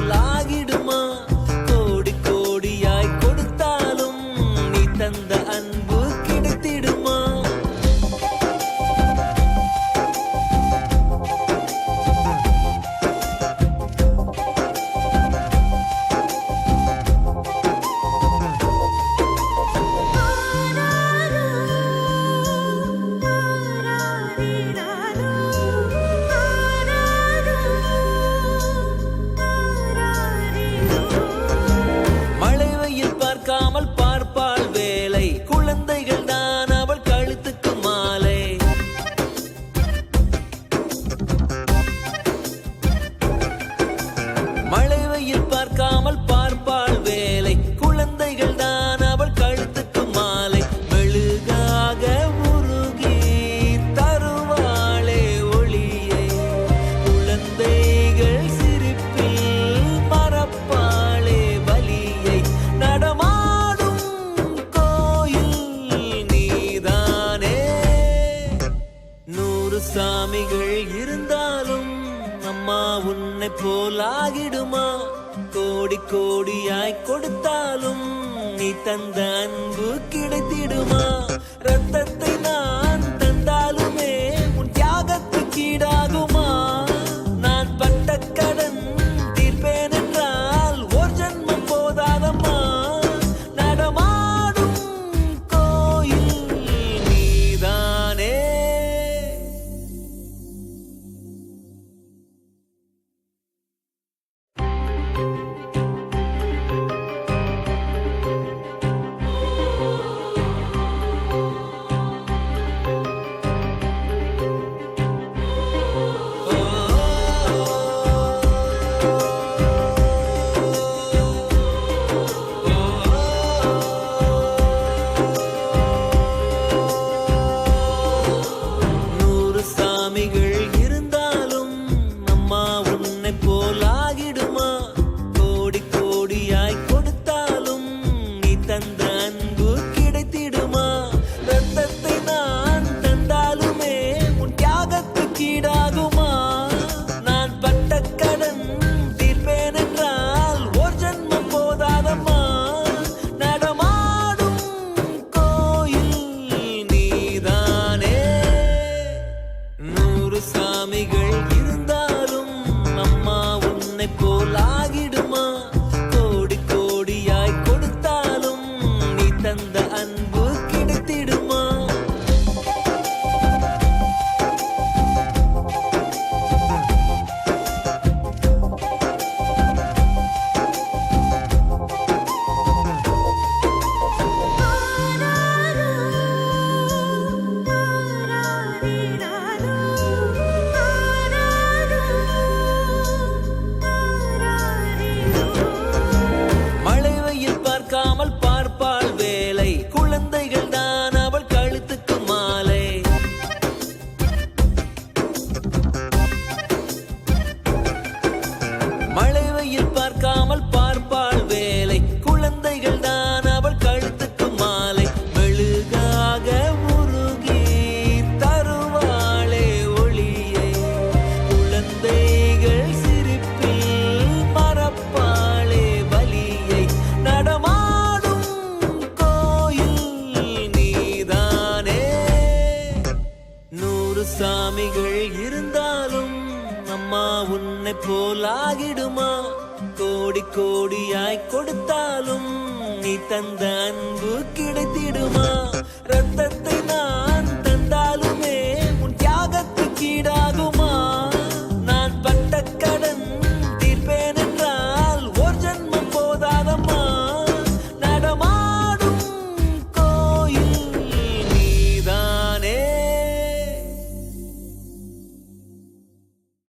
போல் ஆகிடுமா? கோடி கோடியாய் கொடுத்தாலும் நீ தந்த அன்பு கிடைத்திடுமா? பார்க்காமல் பார்ப்பாள் வேலை, குழந்தைகள் தான் அவள் கழுத்துக்கு மாலை. மழை வெயில் பார்க்காமல் பார்ப்பாள் வேலை, குழந்தைகள் தான் அவள் கழுத்துக்கு மாலை. மெழுகாக உருகி தருவாளே ஒளியை, குழந்தைகள் சிரிப்பில் மறப்பாளே வலியை. நடமாடும் கோயில் நீதானே. 100 சாமிகள் இருந்தாலும் அம்மா உன்னை போல் ஆகிடுமா? கோடி கோடியாய் கொடுத்தாலும் நீ தந்த அன்பு கிடைத்திடுமா? ரத்தத்தை நான் தந்தாலுமே உன் தியாகத்துக்கு ஈடாகுமா? நான் பட்ட கடன் தீர்ப்பேன் என்றால் ஒரு ஜன்மம் போதாதம்மா. நடமாடும் கோயில் நீதானே. சாமிகள் இருந்தாலும் அம்மா உன்னை போல் ஆகிடுமா? கோடி கோடியாய் கொடுத்தாலும் நீ தந்த அன்பு கிடைத்திடுமா? பார்க்காமல் பார்ப்பாள் வேலை, குழந்தைகள் தான் அவள் கழுத்துக்கு மாலை. மழை வெயில் பார்க்காமல் பார்ப்பாள் வேலை, குழந்தைகள் தான் அவள் கழுத்துக்கு மாலை. மெழுகாக உருகி தருவாளே ஒளியை, குழந்தைகள் சிரிப்பில் மறப்பாளே வலியை. நடமாடும் கோயில் நீதானே. 100 சாமிகள் இருந்தாலும் அம்மா உன்னை போல் ஆகிடுமா? கோடி கோடியாய் கொடுத்தாலும் நீ தந்த அன்பு கிடைத்திடுமா?